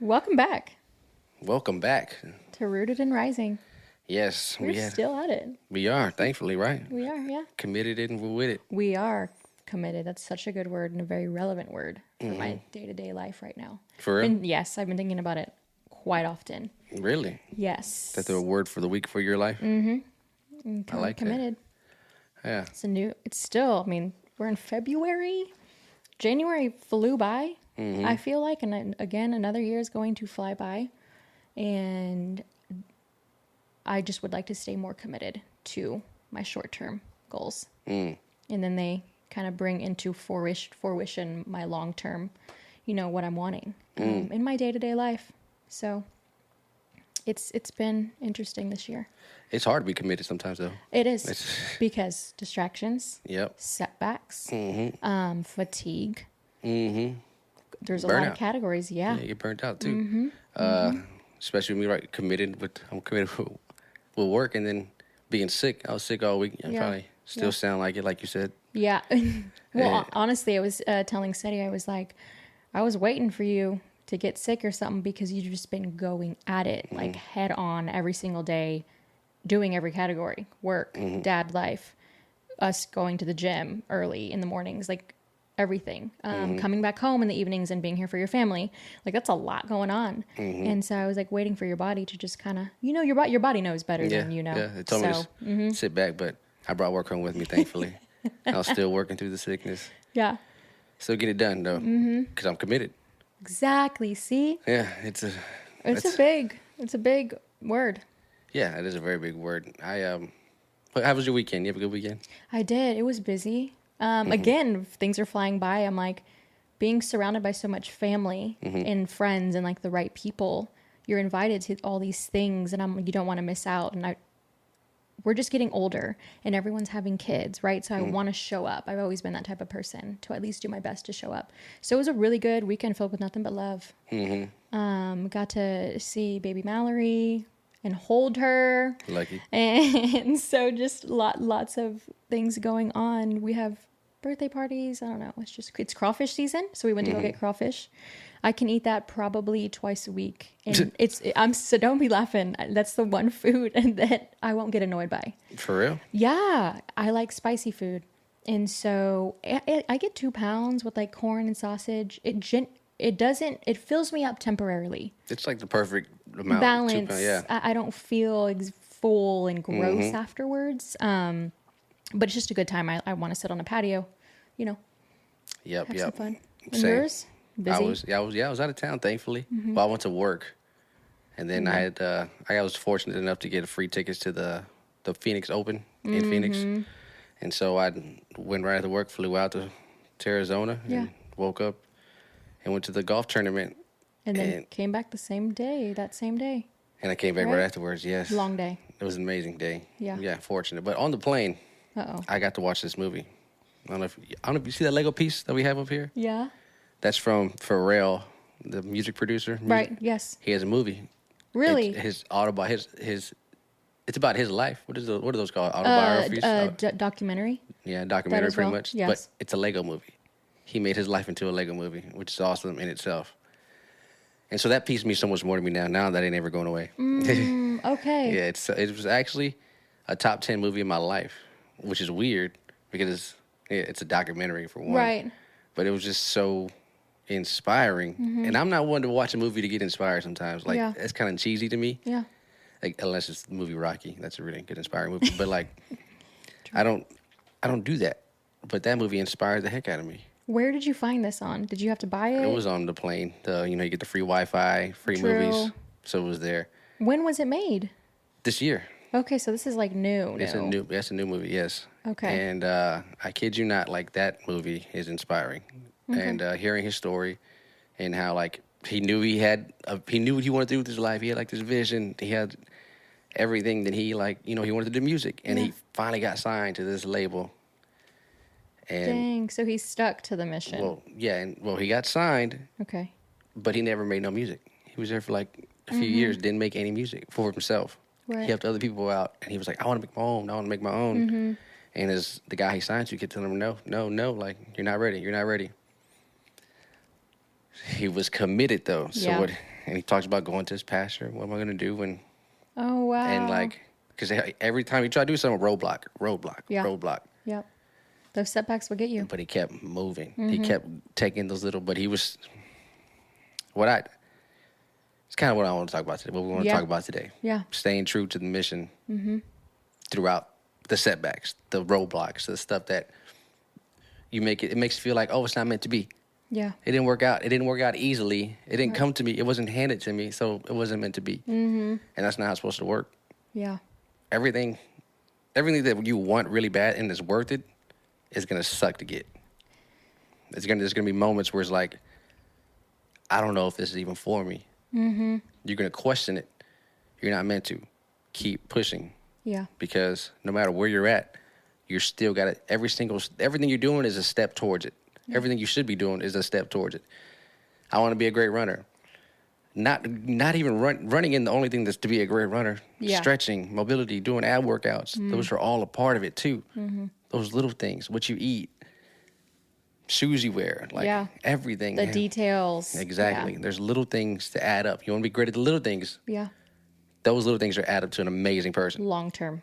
Welcome back Welcome back. to Rooted and Rising. Yes, We're still at it. we are, thankfully, right? We are, yeah. Committed and we're with it. We are committed. That's such a good word and a very relevant word for my day-to-day life right now. For real? And yes, I've been thinking about it quite often. Really? Yes. That's the word for the week for your life? I like committed. that. Yeah. It's still, we're in February. January flew by, I feel like. And then, again, another year is going to fly by. And I just would like to stay more committed to my short-term goals. And then they kind of bring into fruition my long-term, what I'm wanting in my day-to-day life. So it's been interesting this year. It's hard to be committed sometimes, though. It is because distractions, Yep. setbacks, fatigue. Mm-hmm. There's a Burnout. lot of categories. Yeah. Yeah, you get burnt out, too. Especially when you're committed I'm committed with work and then being sick. I was sick all week. I probably still sound like it, like you said. Yeah. Well, honestly, I was telling Seti, I was like, I was waiting for you to get sick or something because you've just been going at it, like head on every single day, doing every category, work, dad life, us going to the gym early in the mornings, like everything, coming back home in the evenings and being here for your family. Like that's a lot going on. And so I was like waiting for your body to just kind of, your body knows better than you know. Yeah, it told me to sit back, but I brought work home with me, thankfully. I was still working through the sickness. Yeah. Still get it done, though, because I'm committed. Exactly. See? Yeah, it's a big word. Yeah, it is a very big word. How was your weekend? You have a good weekend? I did. It was busy. Again, things are flying by. I'm like being surrounded by so much family and friends and like the right people. You're invited to all these things and you don't want to miss out. And we're just getting older and everyone's having kids, right? So I want to show up. I've always been that type of person to at least do my best to show up. So it was a really good weekend filled with nothing but love. Got to see baby Mallory and hold her. Lucky. And so just lots of things going on. We have birthday parties. I don't know. It's crawfish season. So we went to go get crawfish. I can eat that probably twice a week. And so don't be laughing. That's the one food that I won't get annoyed by. For real? Yeah. I like spicy food. And so I get 2 pounds with like corn and sausage. It fills me up temporarily. It's like the perfect amount. Balance. 2 pounds, yeah. I don't feel full and gross afterwards. But it's just a good time. I want to sit on a patio, Yep. have some fun. And Same. yours? Busy? I was out of town, thankfully. Well, I went to work, and then I was fortunate enough to get free tickets to the Phoenix Open in Phoenix, and so I went right after work, flew out to Arizona, and woke up and went to the golf tournament, And then came back that same day. and I came back right afterwards. Yes, Long day. It was an amazing day. Yeah. Fortunate. But on the plane, I got to watch this movie. I don't know if you see that Lego piece that we have up here. Yeah. That's from Pharrell, the music producer. Right. Yes. He has a movie. Really? His his. It's about his life. What are those called? Autobiographies. Documentary. Yeah, documentary, as pretty well. much. Yes. But it's a Lego movie. He made his life into a Lego movie, which is awesome in itself. And so that piece means so much more to me now. Now that ain't ever going away. Okay. Yeah, it was actually a top 10 movie in my life, which is weird because it's a documentary for one. Right. But it was just so inspiring. And I'm not one to watch a movie to get inspired sometimes. Like, it's kind of cheesy to me. Yeah. Like, unless it's the movie Rocky. That's a really good, inspiring movie. But, like, I don't do that. But that movie inspired the heck out of me. Where did you find this on? Did you have to buy it? It was on the plane. You get the free Wi-Fi, free movies. So it was there. When was it made? This year. Okay, so this is like new. That's a new movie, yes. Okay. And I kid you not, like that movie is inspiring. Okay. And hearing his story and how like he knew what he wanted to do with his life. He had like this vision. He had everything that he he wanted to do music, and he finally got signed to this label. And dang, so he stuck to the mission. Well, yeah, he got signed. Okay. But he never made no music. He was there for like a few years, didn't make any music for himself. Right. He helped other people out, and he was like, I want to make my own. I want to make my own. And as the guy he signed to kept telling him, no, like, you're not ready. he was committed though. So Yeah. and he talks about going to his pastor. What am I going to do? Oh, wow. And like, because every time he tried to do something, roadblock. Yep. Those setbacks will get you. But he kept moving. He kept taking those little, but he was, it's kind of what I want to talk about today, what we want to talk about today. Yeah. Staying true to the mission throughout the setbacks, the roadblocks, the stuff that it makes you feel like, oh, it's not meant to be. Yeah. It didn't work out. It didn't work out easily. It didn't come to me. It wasn't handed to me, so it wasn't meant to be. And that's not how it's supposed to work. Yeah. Everything that you want really bad and is worth it is going to suck to get. There's going to be moments where it's like, I don't know if this is even for me. You're going to question it. You're not meant to. Keep pushing. Yeah. Because no matter where you're at, you're still got to, everything you're doing is a step towards it. Everything you should be doing is a step towards it. I want to be a great runner. Not even running in the only thing that's to be a great runner. Yeah. Stretching, mobility, doing ab workouts. Those are all a part of it too. Those little things, what you eat, shoes you wear, like everything. The details. Exactly. Yeah. There's little things to add up. You want to be great at the little things. Yeah. Those little things are add up to an amazing person. Long term.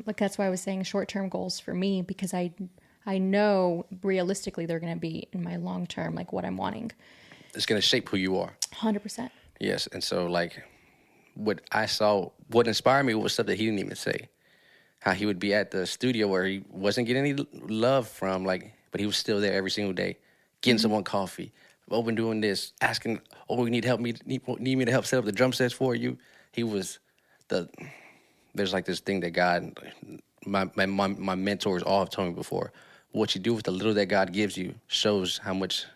Like that's why I was saying short term goals for me, because I know realistically they're going to be in my long term, like what I'm wanting. It's going to shape who you are. 100%. Yes. And so like what inspired me was stuff that he didn't even say. How he would be at the studio where he wasn't getting any love from, but he was still there every single day, getting someone coffee, been doing this, asking, oh, you need me to help set up the drum sets for you. He was there's like this thing that God, my mentors all have told me before. What you do with the little that God gives you shows how much,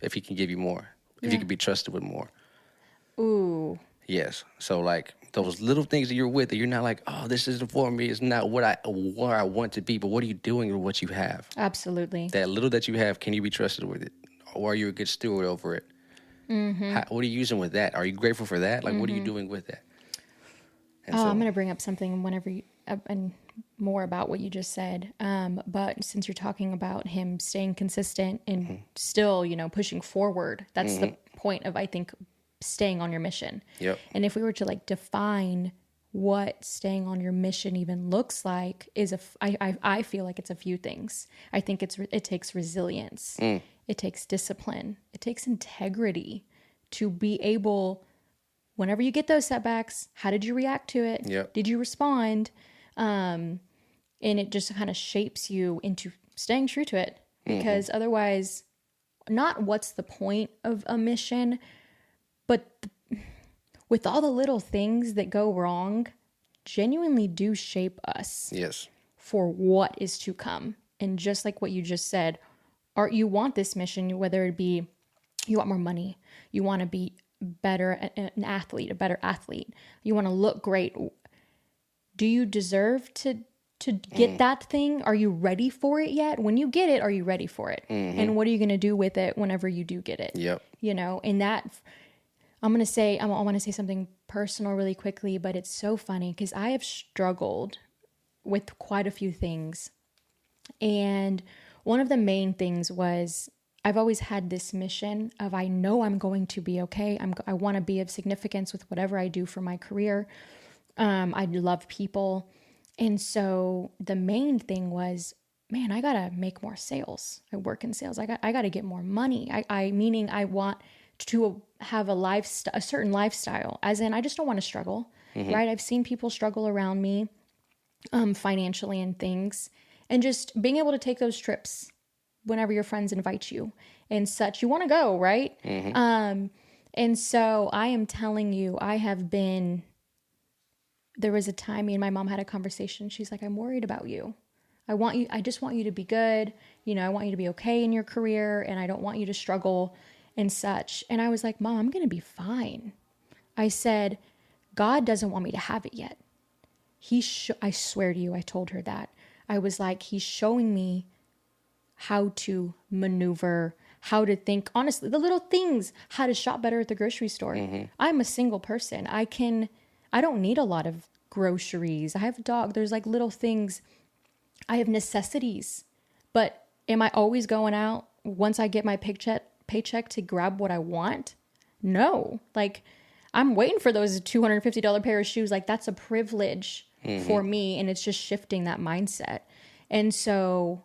if he can give you more, if you can be trusted with more. Ooh. Yes. So like those little things that you're with, that you're not like, oh, this isn't for me. It's not where I want to be. But what are you doing with what you have? Absolutely. That little that you have, can you be trusted with it? Or are you a good steward over it? What are you using with that? Are you grateful for that? Like, what are you doing with that? And I'm going to bring up something whenever and more about what you just said. But since you're talking about him staying consistent and still, pushing forward, that's the point of, I think, staying on your mission. Yep. And if we were to like define what staying on your mission even looks like, I feel like it's a few things. I think it takes resilience. It takes discipline. It takes integrity to be able, whenever you get those setbacks, how did you react to it? Yep. Did you respond? And it just kind of shapes you into staying true to it, because otherwise, not what's the point of a mission, but with all the little things that go wrong, genuinely do shape us. Yes. For what is to come. And just like what you just said, you want this mission, whether it be you want more money, you want to be better, an athlete, a better athlete, you want to look great. Do you deserve to get that thing? Are you ready for it yet? When you get it, are you ready for it? And what are you going to do with it whenever you do get it? Yep. And that, I want to say something personal really quickly, but it's so funny because I have struggled with quite a few things. And one of the main things was I've always had this mission of, I know I'm going to be okay. I want to be of significance with whatever I do for my career. I love people. And so the main thing was, man, I got to make more sales. I work in sales. I got to get more money. Meaning I want to have a certain lifestyle, as in, I just don't want to struggle, right? I've seen people struggle around me, financially and things, and just being able to take those trips whenever your friends invite you and such, you want to go, right? And so I am telling you, there was a time me and my mom had a conversation. She's like, I'm worried about you. I just want you to be good. I want you to be okay in your career, and I don't want you to struggle and such. And I was like, Mom, I'm going to be fine. I said, God doesn't want me to have it yet. I swear to you, I told her that. I was like, he's showing me how to maneuver, how to think, honestly, the little things, how to shop better at the grocery store. I'm a single person. I don't need a lot of groceries. I have a dog. There's like little things. I have necessities, but am I always going out once I get my paycheck to grab what I want? No. Like, I'm waiting for those $250 pair of shoes. Like, that's a privilege for me. And it's just shifting that mindset. And so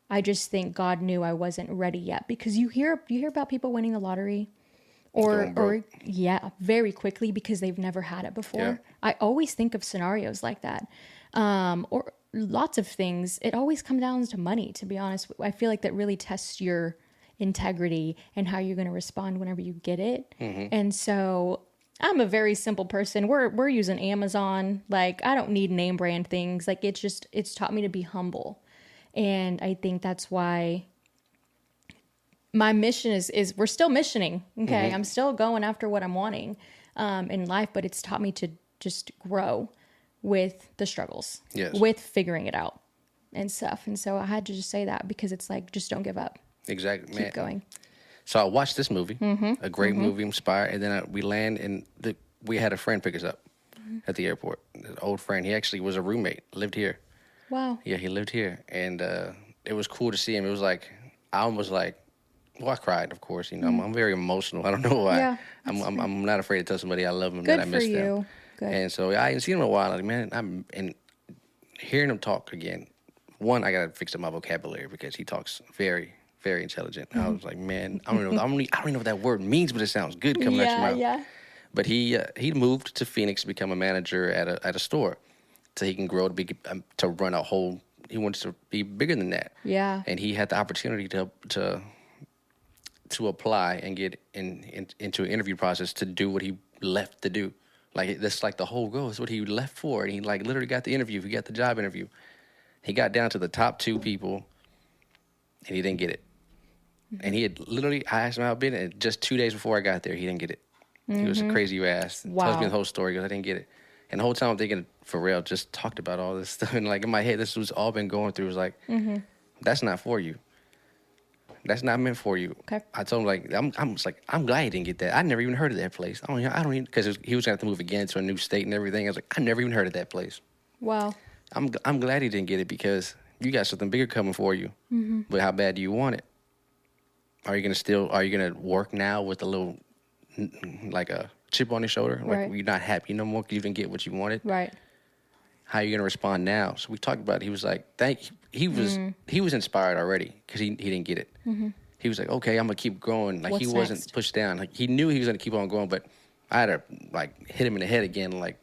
I just think God knew I wasn't ready yet, because you hear about people winning the lottery or very quickly because they've never had it before. Yeah. I always think of scenarios like that. Or lots of things. It always comes down to money, to be honest. I feel like that really tests your integrity and how you're going to respond whenever you get it. And so I'm a very simple person. We're using Amazon. Like, I don't need name brand things. Like, it's taught me to be humble. And I think that's why my mission is we're still missioning. Okay. I'm still going after what I'm wanting in life, but it's taught me to just grow with the struggles, with figuring it out and stuff. And so I had to just say that, because it's like, just don't give up. Exactly. Keep going. So I watched this movie, a great movie, inspired, and then we land in we had a friend pick us up at the airport, an old friend. He actually was a roommate, lived here. Wow. Yeah, he lived here, and it was cool to see him. It was like, I almost like, well, I cried, of course. You know, I'm very emotional. I don't know why. Yeah, I'm not afraid to tell somebody I love them, that I miss them. Good for you. Good. And so I hadn't seen him in a while. Like, man, and hearing him talk again. One, I gotta fix up my vocabulary, because he talks very, very intelligent. I was like, man, I don't even know what that word means, but it sounds good coming out your mouth. Yeah. But he moved to Phoenix to become a manager at a store, so he can grow to run a whole. He wants to be bigger than that. Yeah. And he had the opportunity to apply and get into an interview process to do what he left to do. Like, that's like the whole goal. It's what he left for. And he like literally got the interview. He got the job interview. He got down to the top 2 people, and he didn't get it. And he had literally, I asked him how it been, and just 2 days before I got there, he didn't get it. He was a crazy ass. Wow. Tells me the whole story, because I didn't get it. And the whole time I'm thinking, Pharrell just talked about all this stuff. And like in my head, this was all been going through. It was like, that's not for you. That's not meant for you. Okay. I told him, like, I'm glad he didn't get that. I never even heard of that place. I don't even, because he was going to have to move again to a new state and everything. I was like, I never even heard of that place. Wow. I'm glad he didn't get it, because you got something bigger coming for you. But how bad do you want it? Are you going to work now with a little, like a chip on your shoulder? Like, you're not happy no more because you didn't get what you wanted? Right. How are you going to respond now? So we talked about it. He was like, he was inspired already, because he didn't get it. He was like, okay, I'm going to keep growing. Like, he wasn't pushed down. Like, he knew he was going to keep on going, but I had to like hit him in the head again. Like,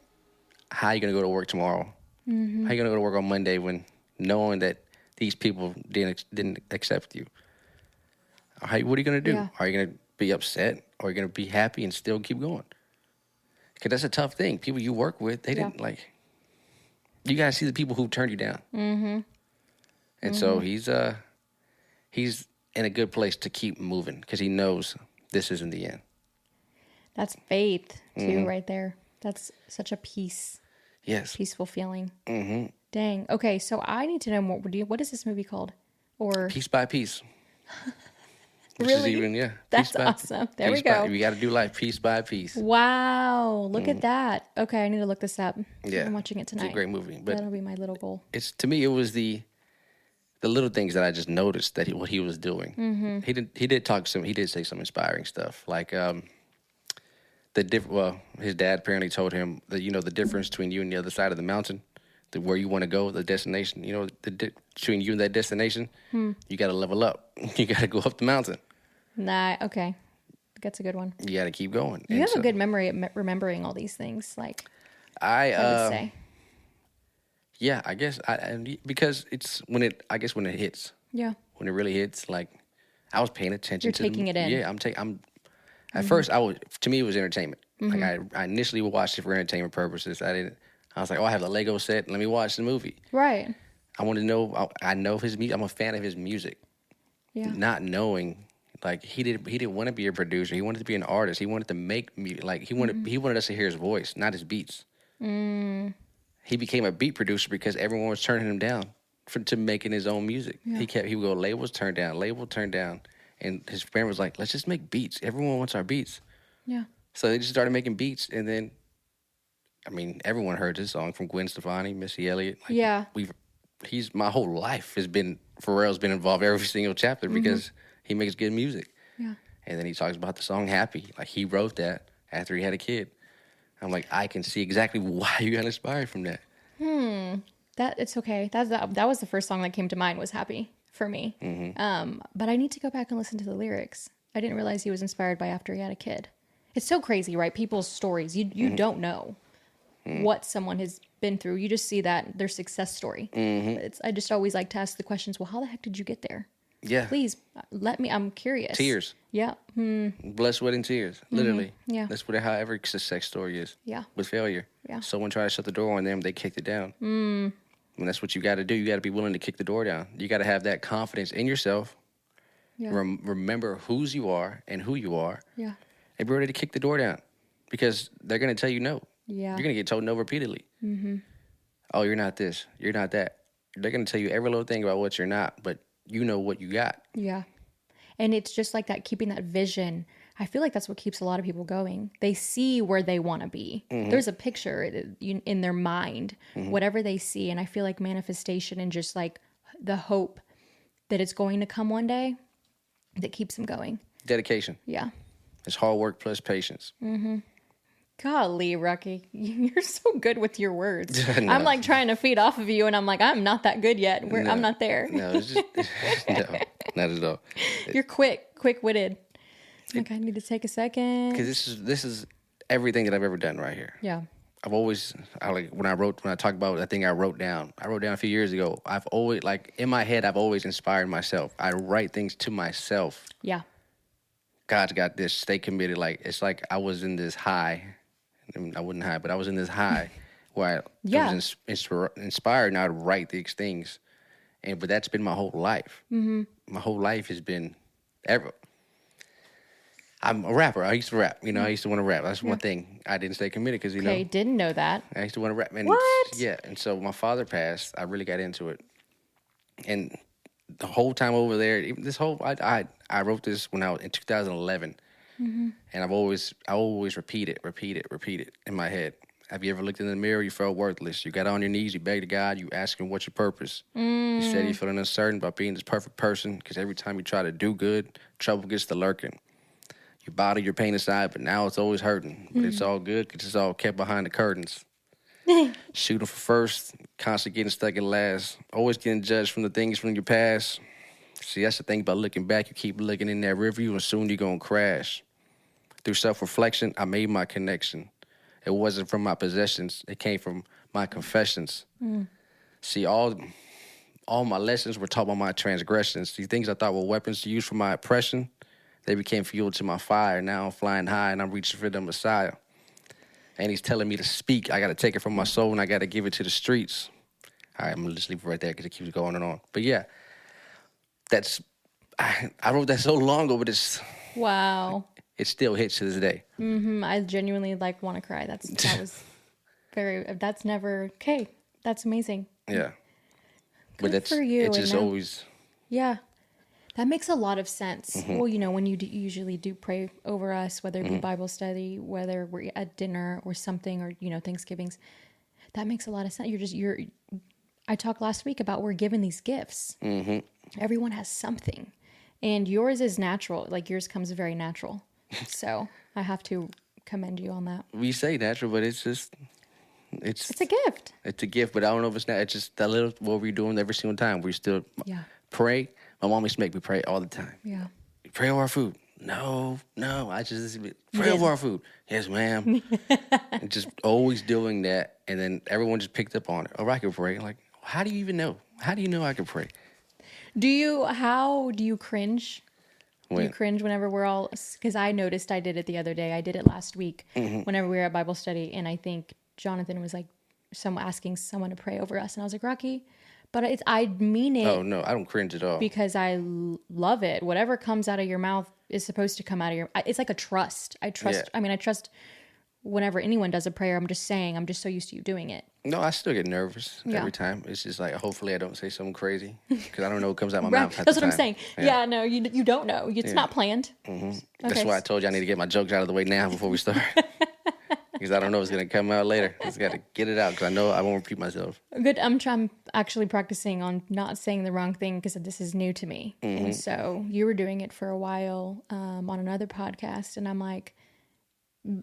how are you going to go to work tomorrow? How are you going to go to work on Monday when knowing that these people didn't accept you? What are you going to do? Yeah. Are you going to be upset, or are you going to be happy and still keep going? Because that's a tough thing. People you work with, they didn't like. You got to see the people who turned you down. And so he's in a good place to keep moving, because he knows this isn't the end. That's faith too, right there. That's such a peaceful feeling. Dang. Okay, so I need to know more. What is this movie called? Or Piece by Piece. Really? That's awesome. There we go. We got to do life piece by piece. Wow. Look at that. Okay, I need to look this up. Yeah. I'm watching it tonight. It's a great movie. But that'll be my little goal. To me, it was the little things that I just noticed that what he was doing. He did say some inspiring stuff. Like, his dad apparently told him that, the difference between you and the other side of the mountain, where you want to go, the destination, between you and that destination, you got to level up. You got to go up the mountain. Nah, okay. That's a good one. You got to keep going. You have a good memory at remembering all these things. Like, I would say. Yeah, I guess because it's when it hits. Yeah. When it really hits, like, I was paying attention. You're taking it in. Yeah, at first, to me, it was entertainment. Like, I initially watched it for entertainment purposes. I was like, I have the Lego set. Let me watch the movie. Right. I want to know. I know his music. I'm a fan of his music. Yeah. Not knowing, like, he didn't want to be a producer. He wanted to be an artist. He wanted to make music. Like, he wanted us to hear his voice, not his beats. He became a beat producer because everyone was turning him down to making his own music. Yeah. He would go, label turned down. And his friend was like, let's just make beats. Everyone wants our beats. Yeah. So they just started making beats, and then, everyone heard this song from Gwen Stefani, Missy Elliott. Like, yeah. My whole life Pharrell's been involved every single chapter because he makes good music. Yeah. And then he talks about the song Happy. Like, he wrote that after he had a kid. I'm like, I can see exactly why you got inspired from that. It's okay. That was the first song that came to mind, was Happy for me. But I need to go back and listen to the lyrics. I didn't realize he was inspired by after he had a kid. It's so crazy, right? People's stories. You don't know what someone has been through. You just see that their success story. I just always like to ask the questions, well, how the heck did you get there? Yeah. Please let me, I'm curious. Tears. Yeah. Blood, sweat, and tears. Literally. Yeah. That's what how every success story is. Yeah. With failure. Yeah. Someone tried to shut the door on them, they kicked it down. And that's what you got to do. You got to be willing to kick the door down. You got to have that confidence in yourself. Yeah. Remember whose you are and who you are. Yeah. And be ready to kick the door down. Because they're going to tell you no. Yeah. You're going to get told no repeatedly. Oh, you're not this. You're not that. They're going to tell you every little thing about what you're not, but you know what you got. Yeah. And it's just like that, keeping that vision. I feel like that's what keeps a lot of people going. They see where they want to be. There's a picture in their mind, whatever they see. And I feel like manifestation and just like the hope that it's going to come one day, that keeps them going. Dedication. Yeah. It's hard work plus patience. Golly, Rocky, you're so good with your words. No. I'm like trying to feed off of you, and I'm like, I'm not that good yet. I'm not there. No, it's just, no, not at all. You're quick-witted. Like, I need to take a second. Because this is everything that I've ever done right here. Yeah. When I talk about that thing I wrote down a few years ago, I've always, like, in my head, I've always inspired myself. I write things to myself. Yeah. God's got this. Stay committed. Like, it's like I was in this high. I wasn't high, but I was in this high where I was inspired now to write these things. But that's been my whole life. My whole life has been I'm a rapper. I used to rap. I used to want to rap. That's one thing. I didn't stay committed because, Okay, didn't know that. I used to want to rap. And what? Yeah, and so my father passed. I really got into it. And the whole time over there, I wrote this when I was in 2011. And I always repeat it in my head. Have you ever looked in the mirror? You felt worthless. You got on your knees. You begged to God. You asked him, what's your purpose? You said you're feeling uncertain about being this perfect person because every time you try to do good, trouble gets to lurking. You bottle your pain aside, but now it's always hurting. But it's all good because it's all kept behind the curtains. Shooting for first, constantly getting stuck in last. Always getting judged from the things from your past. See, that's the thing about looking back. You keep looking in that rearview, and soon you're going to crash. Through self-reflection, I made my connection. It wasn't from my possessions. It came from my confessions. See, all my lessons were taught by my transgressions. These things I thought were weapons to use for my oppression, they became fuel to my fire. Now I'm flying high, and I'm reaching for the Messiah. And he's telling me to speak. I got to take it from my soul, and I got to give it to the streets. All right, I'm going to just leave it right there because it keeps going and on. But, yeah, I wrote that so long ago, but it's... Wow. It still hits to this day. I genuinely want to cry. That's never okay. That's amazing. Yeah. Good but for you. It's just always. Yeah. That makes a lot of sense. Well, when you usually do pray over us, whether it be Bible study, whether we're at dinner or something, or, Thanksgivings, that makes a lot of sense. I talked last week about we're given these gifts. Everyone has something, and yours is natural. Like, yours comes very natural. So I have to commend you on that. We say natural, but it's a gift. It's a gift, but I don't know if it's not. It's just that little what we're doing every single time. We still pray. My mom used to make me pray all the time. Yeah. Pray over our food. No. I just pray over our food. Yes, ma'am. And just always doing that, and then everyone just picked up on it. Oh, I can pray. Like, how do you even know? How do you know I can pray? How do you cringe? Do you cringe whenever we're all, because I noticed I did it the other day. I did it last week whenever we were at Bible study. And I think Jonathan was like, asking someone to pray over us. And I was like, Rocky, but I mean it. Oh, no, I don't cringe at all. Because I love it. Whatever comes out of your mouth is supposed to come out of it's like a trust. I trust. Yeah. I trust whenever anyone does a prayer. I'm just so used to you doing it. No, I still get nervous every time. It's just like, hopefully I don't say something crazy because I don't know what comes out my mouth. That's what I'm saying. Yeah, no, you don't know. It's not planned. Okay. That's why I told you I need to get my jokes out of the way now before we start. because I don't know if it's going to come out later. I just got to get it out because I know I won't repeat myself. Good. I'm actually practicing on not saying the wrong thing because this is new to me. And so you were doing it for a while on another podcast. And I'm like,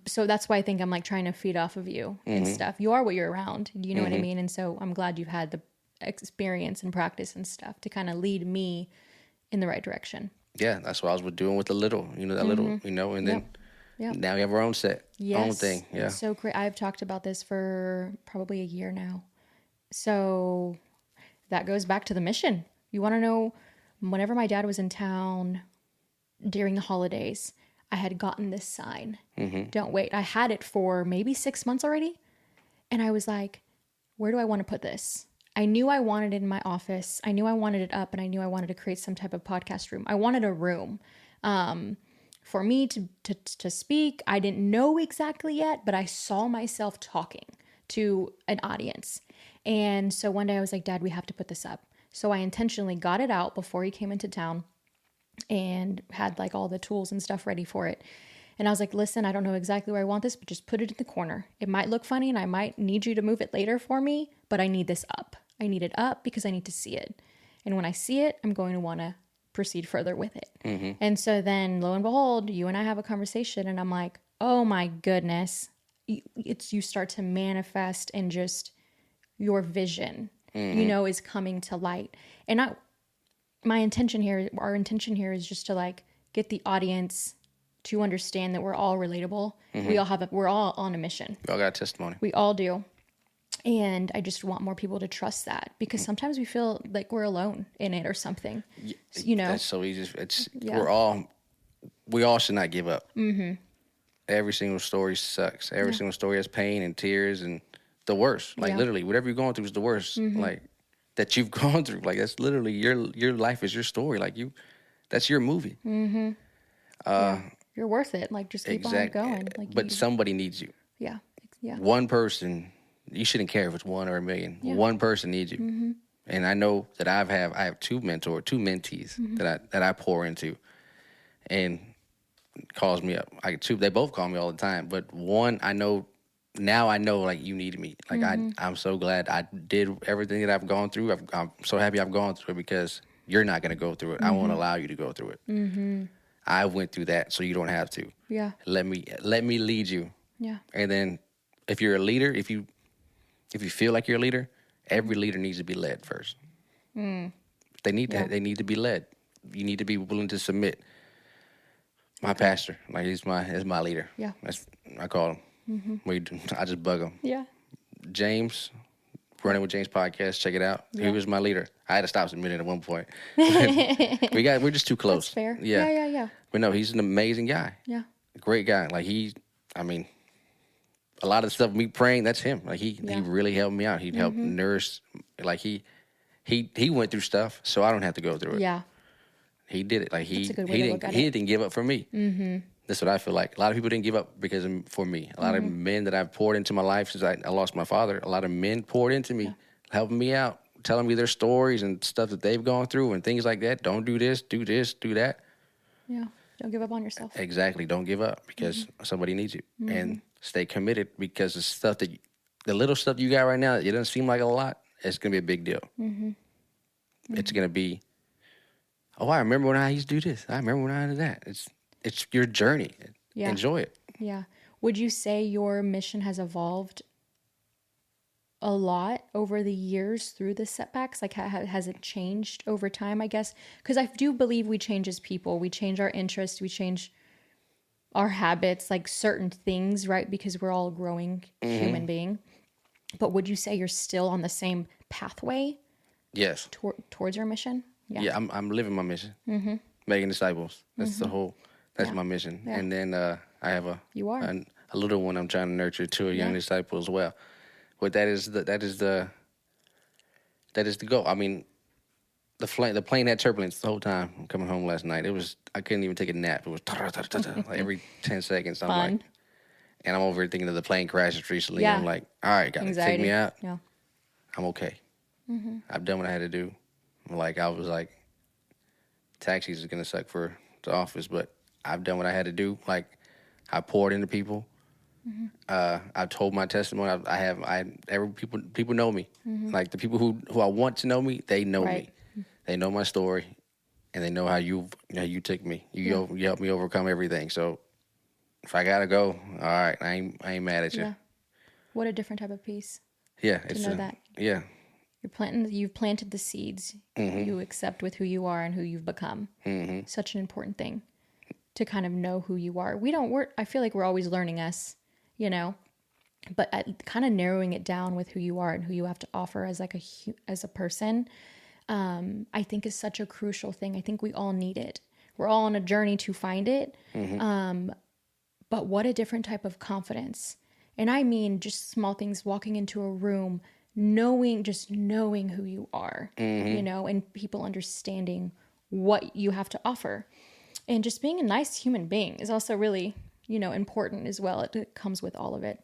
so that's why I think I'm like trying to feed off of you and stuff. You are what you're around. You know what I mean? And so I'm glad you've had the experience and practice and stuff to kind of lead me in the right direction. Yeah, that's what I was doing with the little, that little, and then now we have our own set, own thing. Yeah. It's so great. I've talked about this for probably a year now. So that goes back to the mission. You want to know, whenever my dad was in town during the holidays, I had gotten this sign. Don't wait. I had it for maybe 6 months already. And I was like, where do I want to put this? I knew I wanted it in my office. I knew I wanted it up, and I knew I wanted to create some type of podcast room. I wanted a room for me to speak. I didn't know exactly yet, but I saw myself talking to an audience. And so one day I was like, Dad, we have to put this up. So I intentionally got it out before he came into town and had like all the tools and stuff ready for it. And I was like, listen, I don't know exactly where I want this, but just put it in the corner. It might look funny and I might need you to move it later for me, but I need this up. I need it up because I need to see it. And when I see it, I'm going to want to proceed further with it. And so then lo and behold, you and I have a conversation and I'm like, oh my goodness, you start to manifest and just your vision, is coming to light. And our intention here is just to like get the audience to understand that we're all relatable. We're all on a mission. We all got a testimony. We all do. And I just want more people to trust that because sometimes we feel like we're alone in it or something. That's so easy. We all should not give up. Every single story sucks. Every single story has pain and tears and the worst. Like literally, whatever you're going through is the worst. Like that you've gone through. Like that's literally your life is your story. Like that's your movie. You're worth it. Like just keep on going. Like, somebody needs you. Yeah. One person. You shouldn't care if it's one or a million. Yeah. One person needs you. And I know that I have two mentees that I pour into and calls me up. They both call me all the time, but one I know like you needed me. Like I'm so glad I did everything that I've gone through. I'm so happy I've gone through it because you're not going to go through it. I won't allow you to go through it. I went through that so you don't have to. Yeah. Let me lead you. Yeah. And then if you're a leader, if you feel like you're a leader, every leader needs to be led first. They need to be led. You need to be willing to submit. My pastor, like he's my leader. Yeah. I call him. I just bug him. Yeah. James, Running with James podcast, check it out. Yeah. He was my leader. I had to stop submitting at one point. We're just too close. That's fair. Yeah. But no, he's an amazing guy. Yeah. Great guy. Like a lot of the stuff me praying, that's him. Like he really helped me out. He'd help nurse. Like he went through stuff, so I don't have to go through it. Yeah. He did it. Like he didn't give up for me. That's what I feel like. A lot of people didn't give up for me. A lot of men that I've poured into my life since I lost my father. A lot of men poured into me, helping me out, telling me their stories and stuff that they've gone through and things like that. Don't do this, do that. Yeah. Don't give up on yourself. Exactly. Don't give up because somebody needs you. And stay committed because the little stuff you got right now, it doesn't seem like a lot. It's going to be a big deal. It's going to be, I remember when I used to do this. I remember when I did that. It's your journey. Yeah. Enjoy it. Yeah. Would you say your mission has evolved a lot over the years through the setbacks? Like, has it changed over time, I guess? Because I do believe we change as people. We change our interests. We change our habits, like certain things, right? Because we're all a growing human being. But would you say you're still on the same pathway? Yes. Towards your mission? Yeah, I'm living my mission. Making disciples. That's that's my mission. Yeah. And then I have a little one I'm trying to nurture to a young disciple as well. But that is the goal. I mean, the plane had turbulence the whole time. I'm coming home last night. I couldn't even take a nap. It was like every 10 seconds. I'm like, and I'm over here thinking of the plane crashes recently. Yeah. I'm like, all right, gotta take me out. Yeah. I'm okay. I've done what I had to do. I was like, taxis is gonna suck for the office, but I've done what I had to do. Like, I poured into people. I told my testimony. People know me. Like the people who I want to know me, they know me. They know my story, and they know how you took me. You helped me overcome everything. So if I gotta go, all right, I ain't mad at you. Yeah. What a different type of peace. Yeah, to know that. Yeah. You've planted the seeds. You accept with who you are and who you've become. Such an important thing to kind of know who you are. I feel like we're always learning us, but kind of narrowing it down with who you are and who you have to offer as as a person, I think is such a crucial thing. I think we all need it. We're all on a journey to find it. But what a different type of confidence. And I mean, just small things, walking into a room, knowing who you are, and people understanding what you have to offer. And just being a nice human being is also really, important as well. It comes with all of it.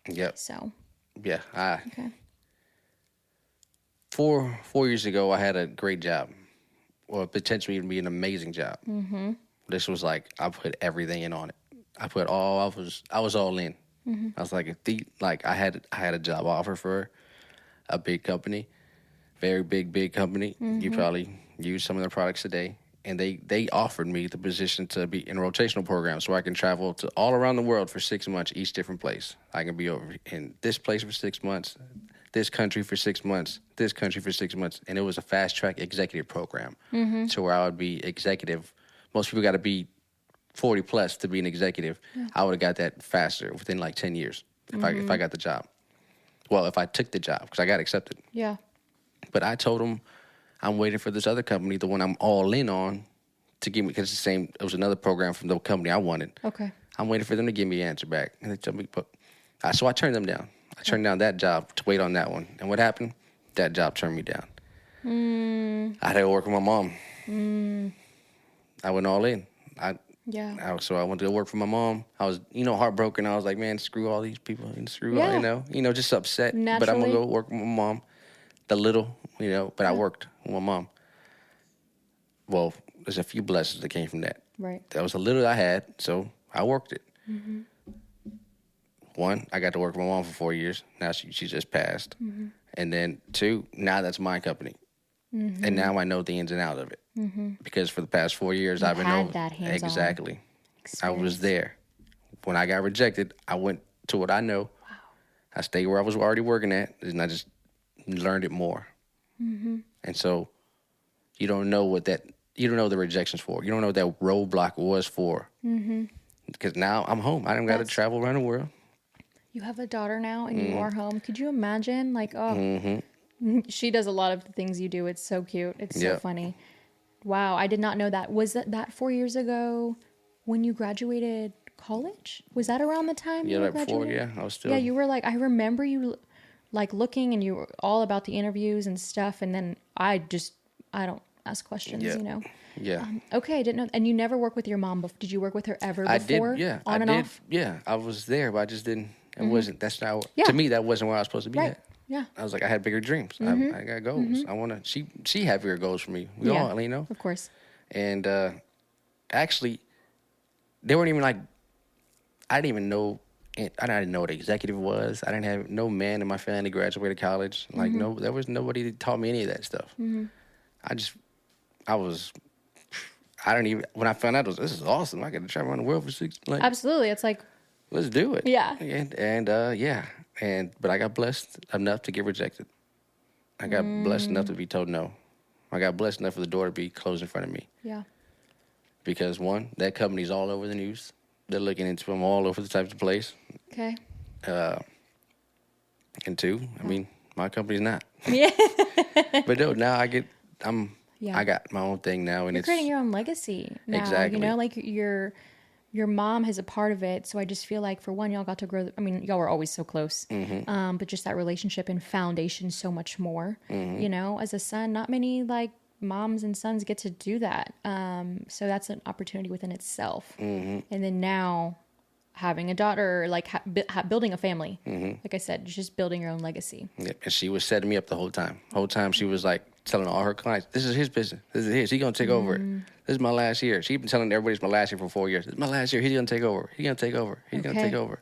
Yep. So. Yeah. Okay. 4 years ago, I had a great job, or potentially even be an amazing job. This was like, I put everything in on it. I was all in. I was like I had a job offer for a big company, very big company. You probably use some of their products today. And they offered me the position to be in a rotational program so I can travel to all around the world for 6 months, each different place. I can be over in this place for 6 months, this country for 6 months, this country for 6 months. And it was a fast-track executive program to where I would be executive. Most people got to be 40 plus to be an executive. I would have got that faster within like 10 years if I got the job. Well, if I took the job, because I got accepted. Yeah. But I told them I'm waiting for this other company, the one I'm all in on, to give me, because it was another program from the company I wanted. Okay. I'm waiting for them to give me an answer back. And they told me, so I turned them down. I turned down that job to wait on that one. And what happened? That job turned me down. I had to work with my mom. I went all in. So I went to work for my mom. I was, heartbroken. I was like, man, screw all these people. All, just upset. Naturally. But I'm going to go work with my mom. But I worked with my mom. Well, there's a few blessings that came from that. Right. That was a little I had, so I worked it. One, I got to work with my mom for 4 years. Now she just passed. And then 2, now that's my company. And now I know the ins and outs of it. Because for the past 4 years, I've been over that hands-on exactly. experience. I was there. When I got rejected, I went to what I know. Wow. I stayed where I was already working at, and I just learned it more. And so you don't know the rejections for. You don't know what that roadblock was for. Because now I'm home. I don't got to travel around the world. You have a daughter now and you are home. Could you imagine? She does a lot of the things you do. It's so cute. It's so funny. Wow. I did not know that. Was that 4 years ago when you graduated college? Was that around the time you were graduating? Before, I was still. Yeah, you were I remember you looking and you were all about the interviews and stuff. And then I don't ask questions, Yeah. Okay, I didn't know. And you never worked with your mom before. Did you work with her ever before? I did, yeah. On and off? Yeah, I was there, but I just didn't. It wasn't. That's not. To me, that wasn't where I was supposed to be at. Yeah. I was like, I had bigger dreams. I got goals. I want to. She had bigger goals for me. We all, Of course. And actually, they weren't even like. I didn't even know. I didn't know what executive was. I didn't have no man in my family graduated college. Like there was nobody that taught me any of that stuff. When I found out, this is awesome. I got to travel around the world for 6 months. Absolutely. It's like, let's do it. Yeah. But I got blessed enough to get rejected. I got blessed enough to be told no. I got blessed enough for the door to be closed in front of me. Yeah. Because 1, that company's all over the news. They're looking into them all over the types of place. Okay. And 2, I mean, my company's not. Yeah. But no, now I got my own thing now, and You're creating your own legacy now. Exactly. Your mom has a part of it. So I just feel like, for one, y'all got to grow. Y'all were always so close. But just that relationship and foundation so much more. As a son, not many moms and sons get to do that. So that's an opportunity within itself. And then now having a daughter, building a family. Like I said, just building your own legacy. Yeah, and she was setting me up the whole time. She was telling all her clients, this is his business. This is his. He's going to take over it. This is my last year. She's been telling everybody it's my last year for 4 years. This is my last year. He's going to take over. He's going to take over. He's going to take over.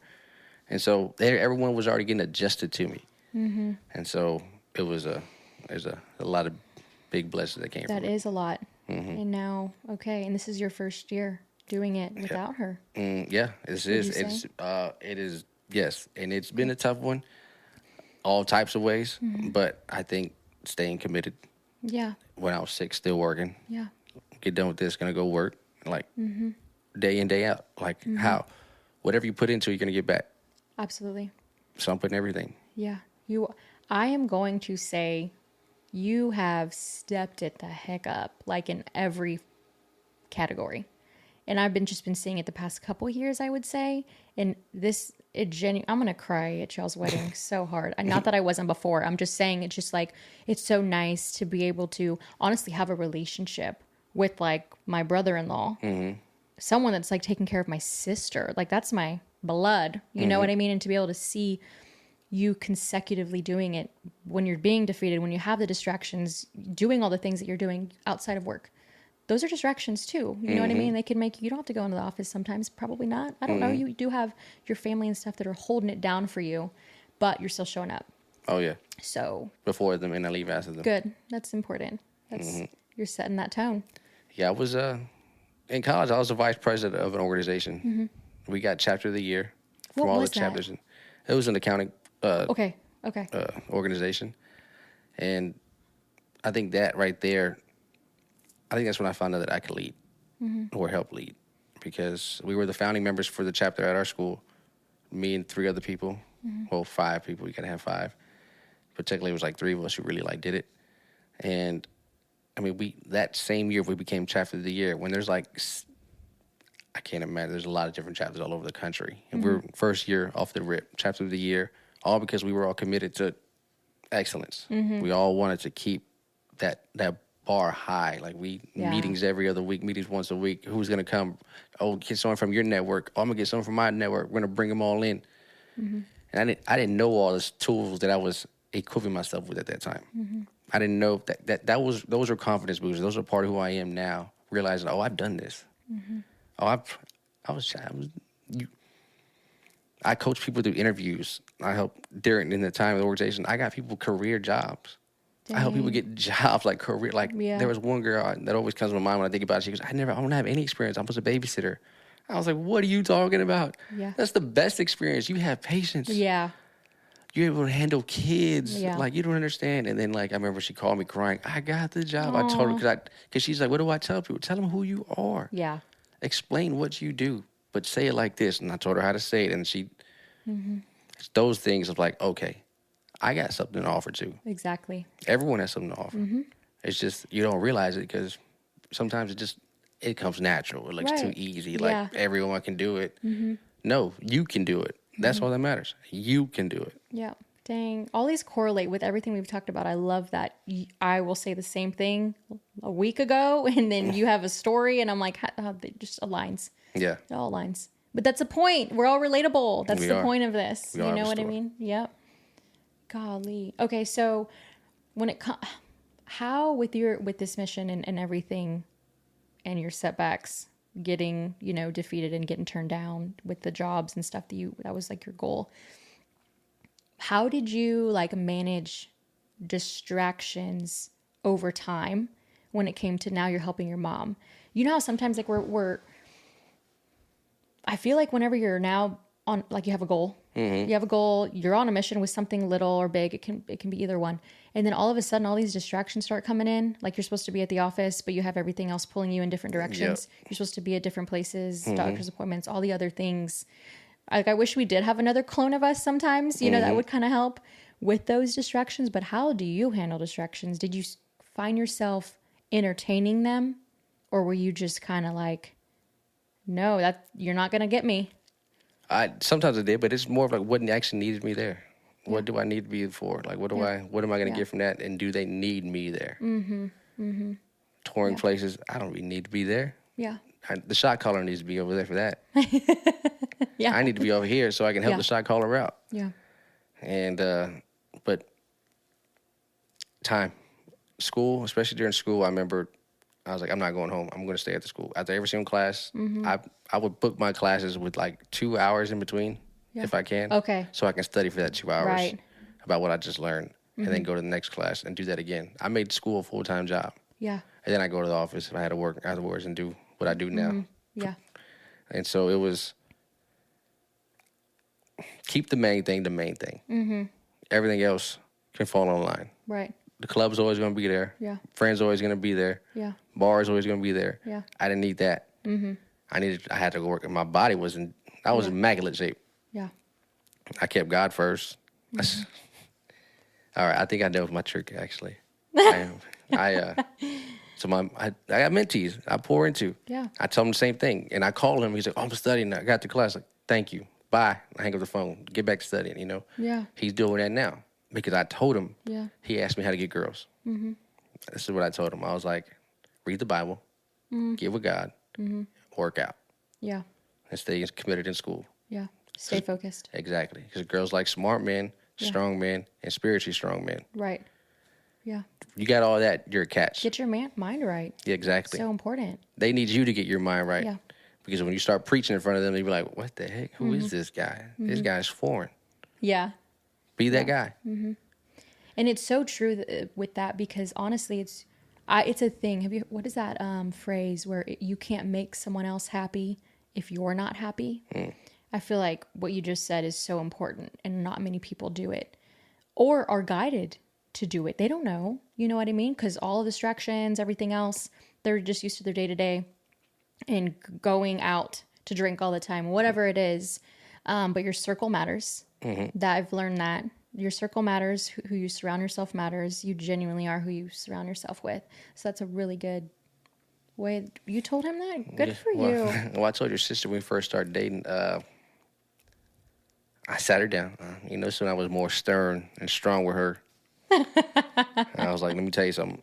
And so everyone was already getting adjusted to me. Mm-hmm. And so there's a lot of big blessings that came from it. That is a lot. Mm-hmm. And now, okay, and this is your first year doing it without her. Yeah, it is. Yes, and it's been a tough one, all types of ways. Mm-hmm. But I think staying committed. Yeah. When I was sick, still working. Yeah. Get done with this, gonna go work like day in, day out. Like how, whatever you put into, you're gonna get back. Absolutely. So I'm putting everything. Yeah, I am going to say, you have stepped it the heck up, like in every category. And I've been seeing it the past couple years, I would say. And I'm going to cry at y'all's wedding so hard. Not that I wasn't before. I'm just saying it's just like, it's so nice to be able to honestly have a relationship with like my brother-in-law. Mm-hmm. Someone that's like taking care of my sister. Like that's my blood. You know what I mean? And to be able to see you consecutively doing it when you're being defeated, when you have the distractions, doing all the things that you're doing outside of work. Those are distractions too. You know what I mean? They can make you don't have to go into the office sometimes. Probably not. I don't know. You do have your family and stuff that are holding it down for you, but you're still showing up. Oh, yeah. So. Before them and I leave after them. Good. That's important. You're setting that tone. Yeah, I was, in college, I was the vice president of an organization. Mm-hmm. We got chapter of the year from all the chapters. And it was an accounting organization. And I think that right there, I think that's when I found out that I could lead or help lead, because we were the founding members for the chapter at our school, me and 3 other people, well, 5 people, we got to have 5. Particularly, it was like 3 of us who really like did it. And I mean, that same year we became chapter of the year, when there's like, I can't imagine, there's a lot of different chapters all over the country. And we're first year off the rip, chapter of the year, all because we were all committed to excellence. We all wanted to keep that bar high. Like meetings every other week, meetings once a week. Who's going to come? Oh, get someone from your network. Oh, I'm going to get someone from my network. We're going to bring them all in. And I didn't know all the tools that I was equipping myself with at that time. I didn't know those were confidence boosters. Those are part of who I am now. Realizing, I've done this. I coach people through interviews. I help in the time of the organization. I got people career jobs. Dang. I help people get jobs, like career. Like there was one girl that always comes to my mind when I think about it. She goes, I don't have any experience. I was a babysitter. I was like, what are you talking about? Yeah. That's the best experience. You have patience. Yeah. You're able to handle kids. Yeah. Like, you don't understand. And then, like, I remember she called me crying. I got the job. Aww. I told her, because she's like, what do I tell people? Tell them who you are. Yeah. Explain what you do, but say it like this. And I told her how to say it. And it's those things of like, okay, I got something to offer too. Exactly. Everyone has something to offer. It's just, you don't realize it because sometimes it comes natural. It looks too easy. Like everyone can do it. No, you can do it. That's all that matters. You can do it. Yeah. Dang. All these correlate with everything we've talked about. I love that. I will say the same thing a week ago, and then you have a story, and I'm like, it just aligns. Yeah. It all aligns. But that's the point. We're all relatable. That's the point of this. You know what I mean? Yep. Golly. Okay, so when it comes, how with this mission and everything, and your setbacks, getting defeated and getting turned down with the jobs and stuff that was like your goal. How did you like manage distractions over time when it came to now you're helping your mom? You know how sometimes like I feel like whenever you're now on, like you have a goal, you have a goal, you're on a mission with something little or big. It can be either one. And then all of a sudden, all these distractions start coming in. Like you're supposed to be at the office, but you have everything else pulling you in different directions. Yep. You're supposed to be at different places, doctor's appointments, all the other things. Like I wish we did have another clone of us sometimes, that would kind of help with those distractions. But how do you handle distractions? Did you find yourself entertaining them? Or were you just kind of like, no, you're not going to get me? Sometimes I did, but it's more of like what actually needed me there. Yeah. What do I need to be for? Like, what am I going to get from that? And do they need me there? Touring places, I don't really need to be there. Yeah. The shot caller needs to be over there for that. Yeah. I need to be over here so I can help the shot caller out. Yeah. And, but school, especially during school, I remember I was like, I'm not going home. I'm going to stay at the school. After every single class, I would book my classes with like 2 hours in between if I can. Okay. So I can study for that 2 hours Right. about what I just learned and then go to the next class and do that again. I made school a full-time job. Yeah. And then I go to the office if I had to work afterwards and do what I do now. Yeah. And so it was keep the main thing the main thing. Mm-hmm. Everything else can fall in line. Right. The club's always going to be there. Yeah. Friends always going to be there. Yeah. Bars always going to be there. Yeah. I didn't need that. Mm-hmm. I had to go work. And my body was in immaculate shape. Yeah. I kept God 1st. All right, I think I know my trick actually. So I got mentees I pour into. Yeah. I tell him the same thing, and I call him. He's like, "Oh, I'm studying. I got to class." Like, thank you. Bye. I hang up the phone. Get back to studying. You know. Yeah. He's doing that now because I told him. Yeah. He asked me how to get girls. Mm-hmm. This is what I told him. I was like, read the Bible, get with God, work out, Yeah. and stay committed in school. Yeah. Stay focused. Exactly, because girls like smart men, strong men, and spiritually strong men. Right. Yeah. You got all that, you're a catch. Get your mind right. Yeah, exactly. So important. They need you to get your mind right. Yeah. Because when you start preaching in front of them, they'll be like, what the heck? Who is this guy? This guy's foreign. Yeah. Be that guy. And it's so true with that because honestly, it's a thing. What is that phrase where you can't make someone else happy if you're not happy? I feel like what you just said is so important and not many people do it or are guided to do it. They don't know, you know what I mean? Because all the distractions, everything else, they're just used to their day-to-day and going out to drink all the time, whatever it is. But your circle matters. That I've learned that. Your circle matters. Who you surround yourself matters. You genuinely are who you surround yourself with. So that's a really good way. You told him that? Good for you. Well, I told your sister when we first started dating, I sat her down. So when I was more stern and strong with her. And I was like, let me tell you something.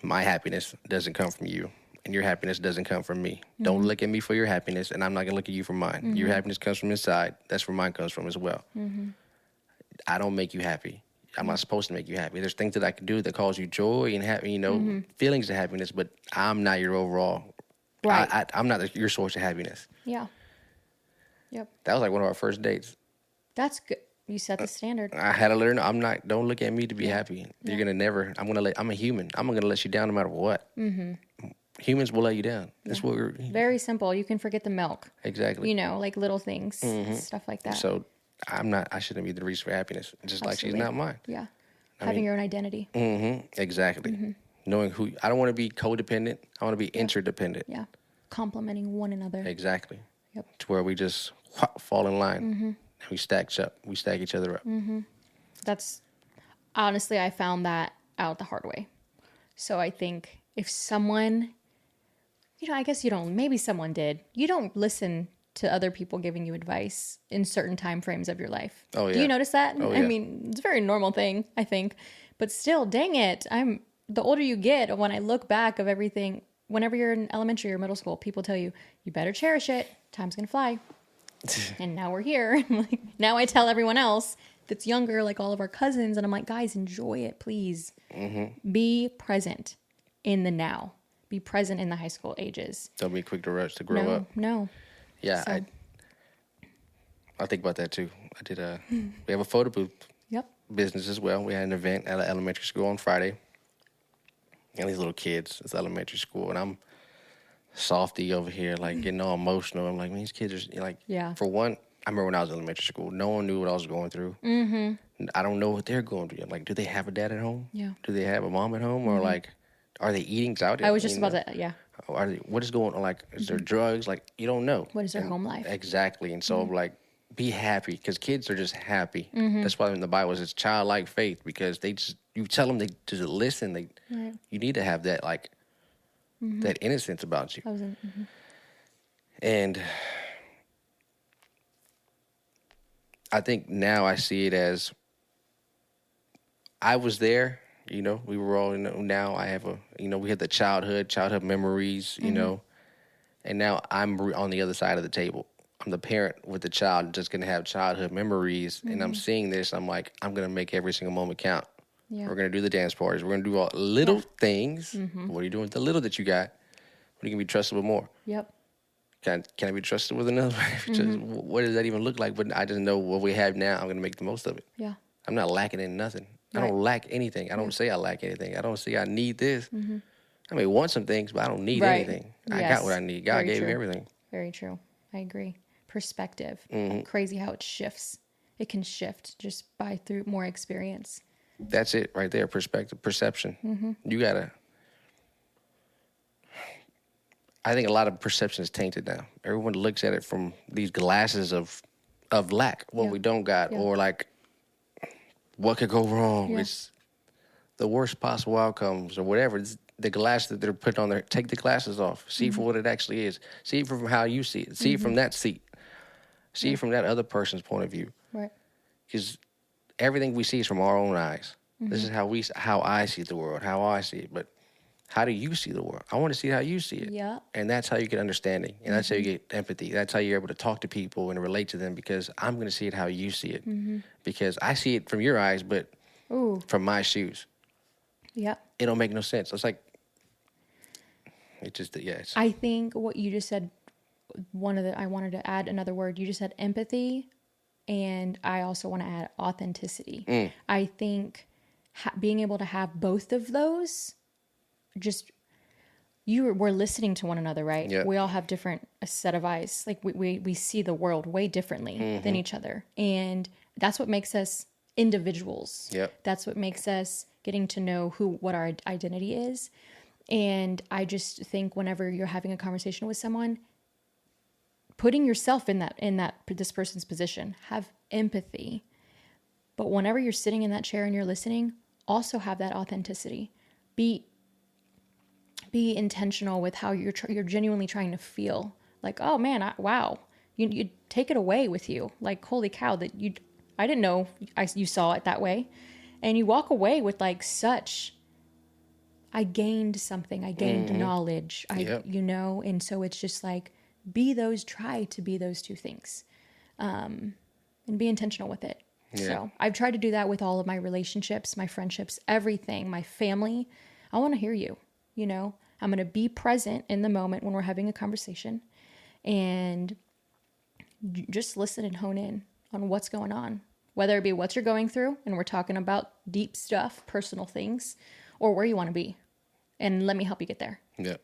My happiness doesn't come from you. And your happiness doesn't come from me. Don't look at me for your happiness, and I'm not going to look at you for mine. Your happiness comes from inside. That's where mine comes from as well. I don't make you happy. I'm not supposed to make you happy. There's things that I can do that cause you joy and happy, feelings of happiness, but I'm not your overall. Right. I'm not your source of happiness. Yeah. Yep. That was like one of our first dates. That's good. You set the standard. I had to learn. Don't look at me to be happy. You're going to never, I'm a human. I'm going to let you down no matter what. Humans will let you down. That's what we're. Very simple. You can forget the milk. Exactly. Like little things, stuff like that. So I shouldn't be the reason for happiness, just like she's not mine. Yeah. Having your own identity. Exactly. Knowing who, I don't want to be codependent. I want to be interdependent. Yeah. Complementing one another. Exactly. Yep. To where we just fall in line. And we stack each other up. That's, honestly, I found that out the hard way. So I think if someone, I guess you don't, maybe someone did. You don't listen to other people giving you advice in certain time frames of your life. Oh, yeah. Do you notice that? Oh, yeah. I mean, it's a very normal thing, I think. But still, dang it, the older you get, when I look back of everything, whenever you're in elementary or middle school, people tell you, you better cherish it. Time's going to fly. And now we're here. Now I tell everyone else that's younger, like all of our cousins, and I'm like, guys, enjoy it, please. Be present in the now. Be present in the high school ages. Don't be quick to rush to grow up. No. Yeah, so. I think about that too. We have a photo booth business as well. We had an event at an elementary school on Friday. And these little kids, it's elementary school, and I'm softy over here, like getting all emotional. I'm like, man, these kids are like, for one, I remember when I was in elementary school, no one knew what I was going through. I don't know what they're going through. I'm like, do they have a dad at home? Yeah. Do they have a mom at home? Or like, are they eating out? I was just about to, what is going on? Like, is there drugs? Like, you don't know. What is their home life? Exactly. And so, like, be happy, because kids are just happy. That's why in the Bible it's childlike faith, because you tell them to listen. You need to have that, like, that innocence about you. And I think now I see it as, I was there, we were all, now I have we had the childhood memories, and now I'm on the other side of the table. I'm the parent with the child, just going to have childhood memories, and I'm seeing this, I'm like, I'm going to make every single moment count. Yeah. We're going to do the dance parties. We're going to do all little things. What are you doing with the little that you got? When you can be trusted with more? Yep. can I be trusted with another life? Just, what does that even look like? But I just know what we have now. I'm going to make the most of it. Yeah. I'm not lacking in nothing. Right. I don't lack anything. I don't say I lack anything. I don't say I need this. I may want some things, but I don't need anything. I got what I need. God gave me everything. Very true. I agree. Perspective. Crazy how it shifts. It can shift just through more experience. That's it right there. Perspective, perception. You got to... I think a lot of perception is tainted now. Everyone looks at it from these glasses of lack, what we don't got, or like what could go wrong. Yeah. It's the worst possible outcomes or whatever. It's the glass that they're putting on there. Take the glasses off. See for what it actually is. See it from how you see it. See it from that seat. See it from that other person's point of view. Right. Because everything we see is from our own eyes. This is how I see the world, how I see it. But how do you see the world? I want to see how you see it. Yeah. And that's how you get understanding. And that's how you get empathy. That's how you're able to talk to people and relate to them, because I'm going to see it how you see it. Because I see it from your eyes, but from my shoes. Yeah. It don't make no sense. It's like, it just, I think what you just said, I wanted to add another word. You just said empathy, and I also want to add authenticity. I think being able to have both of those, just we're listening to one another, right? Yep. We all have different set of eyes. Like we see the world way differently than each other, and that's what makes us individuals. Yep. That's what makes us getting to know what our identity is. And I just think whenever you're having a conversation with someone, putting yourself in this person's position, have empathy. But whenever you're sitting in that chair and you're listening, also have that authenticity. Be intentional with how you're genuinely trying to feel. Like, oh man, wow. You take it away with you. Like, holy cow, I didn't know you saw it that way. And you walk away with like I gained something. I gained knowledge. And so it's just like, try to be those two things, and be intentional with it. Yeah. So I've tried to do that with all of my relationships, my friendships, everything, my family. I want to hear you, I'm going to be present in the moment when we're having a conversation, and just listen and hone in on what's going on, whether it be what you're going through, and we're talking about deep stuff, personal things, or where you want to be, and let me help you get there. Yeah.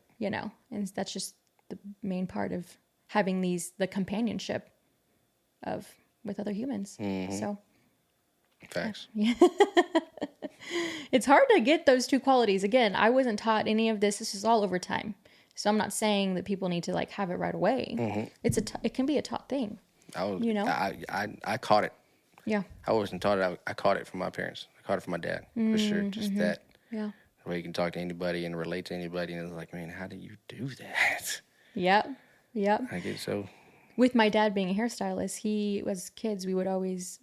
And that's just the main part of having the companionship with other humans. So facts. Yeah. It's hard to get those two qualities. Again, I wasn't taught any of this. This is all over time. So I'm not saying that people need to like have it right away. It can be a taught thing. I caught it. Yeah. I wasn't taught it. I caught it from my parents. I caught it from my dad, for sure. Just that. Yeah. Where you can talk to anybody and relate to anybody. And it's like, man, how do you do that? Yep. I get so. With my dad being a hairstylist, he was kids.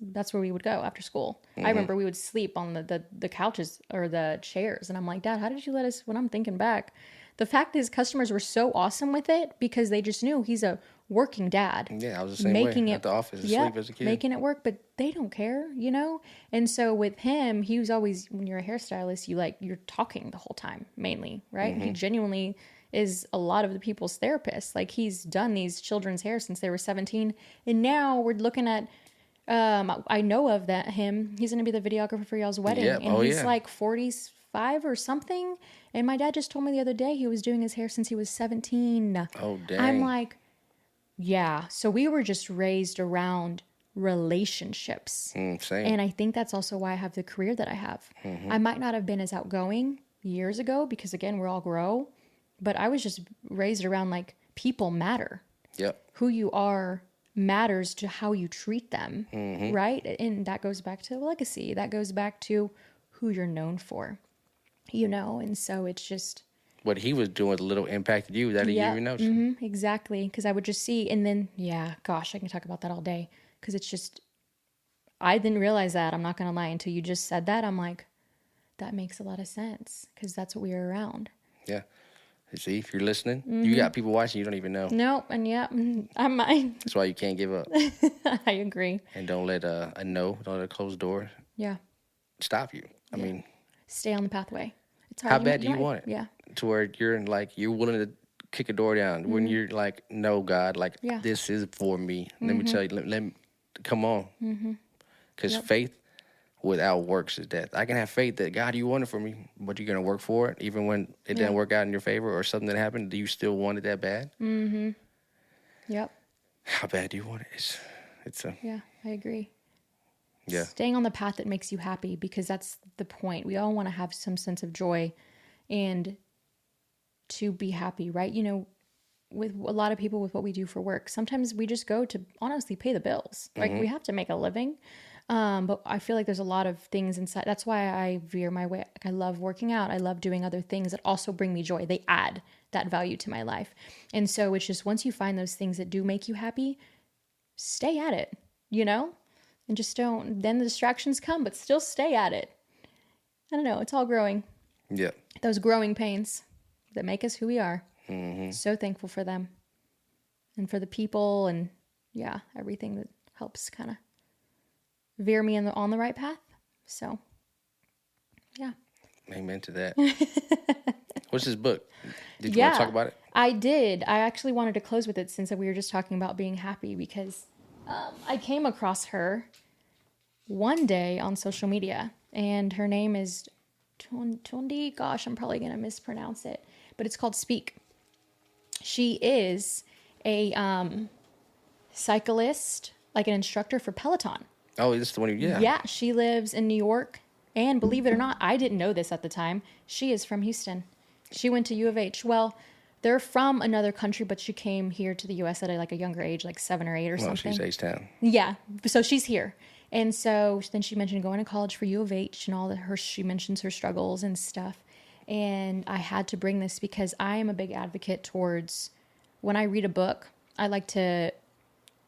That's where we would go after school. I remember we would sleep on the couches or the chairs. And I'm like, Dad, how did you let us, when I'm thinking back, the fact is customers were so awesome with it because they just knew he's a working dad. Yeah, I was the same way at the office, asleep as a kid. Making it work, but they don't care, And so with him, he was always, when you're a hairstylist, you're talking the whole time, mainly, right? He genuinely is a lot of the people's therapist. Like, he's done these children's hair since they were 17, and now we're looking at I know of him. He's going to be the videographer for y'all's wedding, and he's like 45 or something. And my dad just told me the other day he was doing his hair since he was 17. Oh, dang. I'm like, yeah. So we were just raised around relationships. Same. And I think that's also why I have the career that I have. I might not have been as outgoing years ago because, again, we all grow. But I was just raised around, like, people matter. Yep. Who you are matters to how you treat them, right? And that goes back to legacy. That goes back to who you're known for, And so it's just... what he was doing with a little impacted you that you even noticed. Exactly. Because I would just see, and then, gosh, I can talk about that all day. Because it's just... I didn't realize that, I'm not going to lie, until you just said that. I'm like, that makes a lot of sense. Because that's what we were around. Yeah. See, if you're listening, you got people watching you don't even know. No, and I might. That's why you can't give up. I agree. And don't let don't let a closed door stop you. I mean, stay on the pathway. It's hard. How bad do you want it? Yeah. To where you're willing to kick a door down. When you're like, no, God, like this is for me. Let me tell you. Let me come on. Because faith without works is death. I can have faith that God, you want it for me, but you're gonna work for it, even when it didn't work out in your favor or something that happened. Do you still want it that bad? Yep. How bad do you want it? It's a I agree. Yeah. Staying on the path that makes you happy, because that's the point. We all want to have some sense of joy and to be happy, right? You know, with a lot of people with what we do for work, sometimes we just go to honestly pay the bills. Like we have to make a living. But I feel like there's a lot of things inside. That's why I veer my way. Like I love working out. I love doing other things that also bring me joy. They add that value to my life. And so it's just, once you find those things that do make you happy, stay at it, you know? And just don't, then the distractions come, but still stay at it. I don't know. It's all growing. Yeah. Those growing pains that make us who we are. So thankful for them and for the people and everything that helps kind of veer me on the right path. So, yeah. Amen to that. What's this book? Did you want to talk about it? I did. I actually wanted to close with it since we were just talking about being happy, because I came across her one day on social media, and her name is Tundi. Gosh, I'm probably going to mispronounce it, but it's called Speak. She is a cyclist, like an instructor for Peloton. Oh, this is the one. Yeah, she lives in New York, and believe it or not, I didn't know this at the time. She is from Houston. She went to U of H. Well, they're from another country, but she came here to the U.S. at a younger age, like 7 or 8 or something. She's H-Town. Yeah, so she's here. And so then she mentioned going to college for U of H and all she mentions her struggles and stuff. And I had to bring this because I am a big advocate towards, when I read a book, I like to,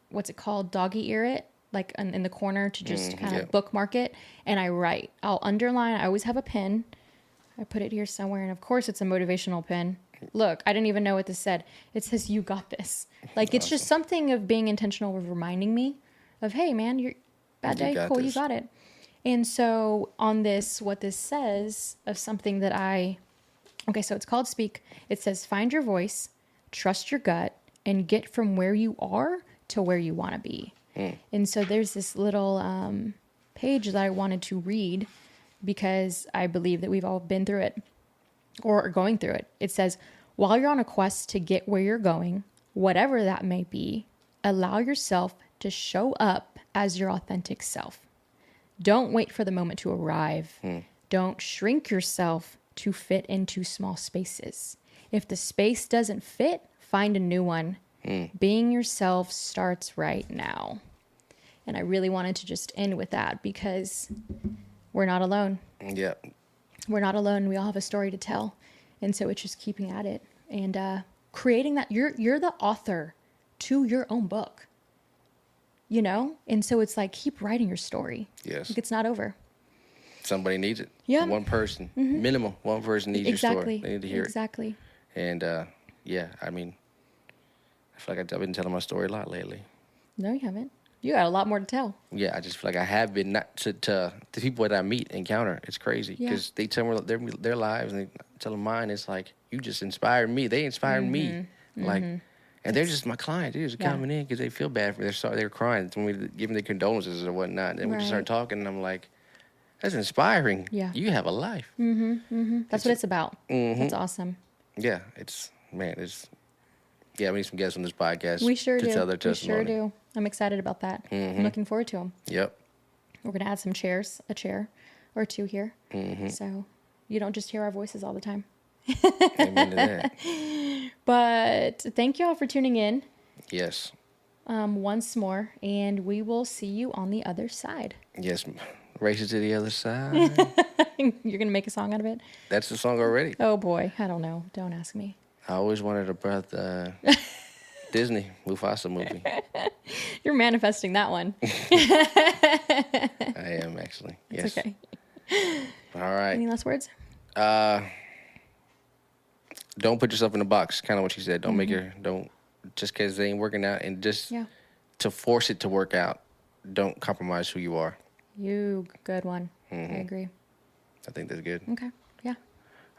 what's it called, doggy ear it, like in the corner to just kind of bookmark it. And I write. I'll underline. I always have a pen. I put it here somewhere. And of course, it's a motivational pen. Look, I didn't even know what this said. It says, "You got this." Like, it's just something of being intentional with reminding me of, hey, man, you're bad day. Cool, you got it. And so on this, what this says of something that so it's called Speak. It says, find your voice, trust your gut, and get from where you are to where you want to be. And so there's this little page that I wanted to read because I believe that we've all been through it or are going through it. It says, while you're on a quest to get where you're going, whatever that may be, allow yourself to show up as your authentic self. Don't wait for the moment to arrive. Don't shrink yourself to fit into small spaces. If the space doesn't fit, find a new one. Being yourself starts right now. And I really wanted to just end with that because we're not alone. Yeah. We're not alone. We all have a story to tell. And so it's just keeping at it and creating that. You're the author to your own book. You know? And so it's like, keep writing your story. Yes. Like, it's not over. Somebody needs it. Yeah. One person. Minimum. One person needs your story. They need to hear it. Exactly. And, I mean, I feel like I've been telling my story a lot lately. No, you haven't. You got a lot more to tell. Yeah, I just feel like I have been, not to the people that I meet, encounter. It's crazy because they tell me their lives and they tell them mine. It's like, you just inspired me. They inspired me. Like, and they're just my clients. They're just coming in because they feel bad for me. They're crying when we give them their condolences or whatnot. And we just start talking, and I'm like, that's inspiring. Yeah. You have a life. That's what it's about. That's awesome. Yeah, we need some guests on this podcast. We sure do. Tell their testimony. We sure do. I'm excited about that. I'm looking forward to them. Yep. We're going to add some chairs, a chair or two here. So you don't just hear our voices all the time. Amen to that. But thank you all for tuning in. Yes. Once more, and we will see you on the other side. Yes. Race it to the other side. You're going to make a song out of it? That's the song already. Oh, boy. I don't know. Don't ask me. I always wanted a brother. Disney Mufasa movie. You're manifesting that one. I am actually. Yes. It's okay. All right. Any last words? Don't put yourself in a box. Kind of what you said. Don't just because they ain't working out and just to force it to work out. Don't compromise who you are. Good one. I agree. I think that's good. Okay. Yeah.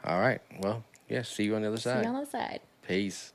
All right. Well, see you on the other side. See you on the other side. Peace.